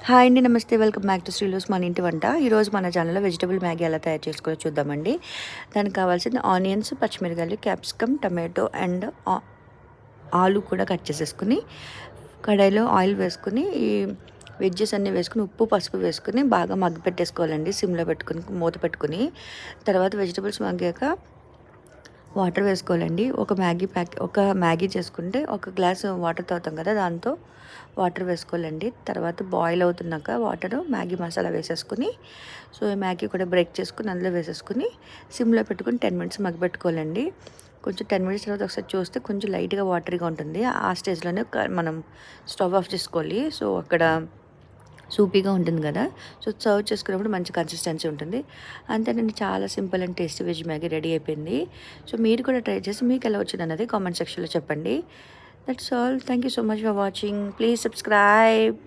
Hi అండి, నమస్తే. Welcome back to శ్రీలూస్ మన ఇంటి వంట. ఈరోజు మన ఛానల్లో వెజిటబుల్ మ్యాగీ ఎలా తయారు చేసుకోవాలో చూద్దామండి. దానికి కావాల్సింది ఆనియన్స్, పచ్చిమిరకాయలు, క్యాప్సికమ్, టమాటో అండ్ ఆలు కూడా కట్ చేసేసుకుని కడాయిలో ఆయిల్ వేసుకుని ఈ వెజ్జెస్ అన్నీ వేసుకుని ఉప్పు పసుపు వేసుకుని బాగా మగ్గి పెట్టేసుకోవాలండి. సిమ్లో పెట్టుకుని మూత పెట్టుకుని తర్వాత వెజిటబుల్స్ మగ్గాక వాటర్ వేసుకోవాలండి. ఒక మ్యాగీ చేసుకుంటే ఒక గ్లాస్ వాటర్ తాగుతాం కదా, దాంతో వాటర్ వేసుకోవాలండి. తర్వాత బాయిల్ అవుతున్నాక వాటర్ మ్యాగీ మసాలా వేసేసుకుని ఈ మ్యాగీ కూడా బ్రేక్ చేసుకుని అందులో వేసేసుకుని సిమ్లో పెట్టుకుని 10 మినిట్స్ మగ్గబెట్టుకోవాలండి. కొంచెం 10 మినిట్స్ తర్వాత ఒకసారి చూస్తే కొంచెం లైట్గా వాటరీగా ఉంటుంది. ఆ స్టేజ్లోనే మనం స్టవ్ ఆఫ్ చేసుకోవాలి. అక్కడ సూపీగా ఉంటుంది కదా, సర్వ్ చేసుకున్నప్పుడు మంచి కన్సిస్టెన్సీ ఉంటుంది. అంతేనండి, చాలా simple and tasty veg Maggi ready అయిపోయింది. మీరు కూడా ట్రై చేసి మీకు ఎలా వచ్చింది అన్నది కామెంట్ సెక్షన్లో చెప్పండి. That's all. Thank you so much for watching. Please subscribe.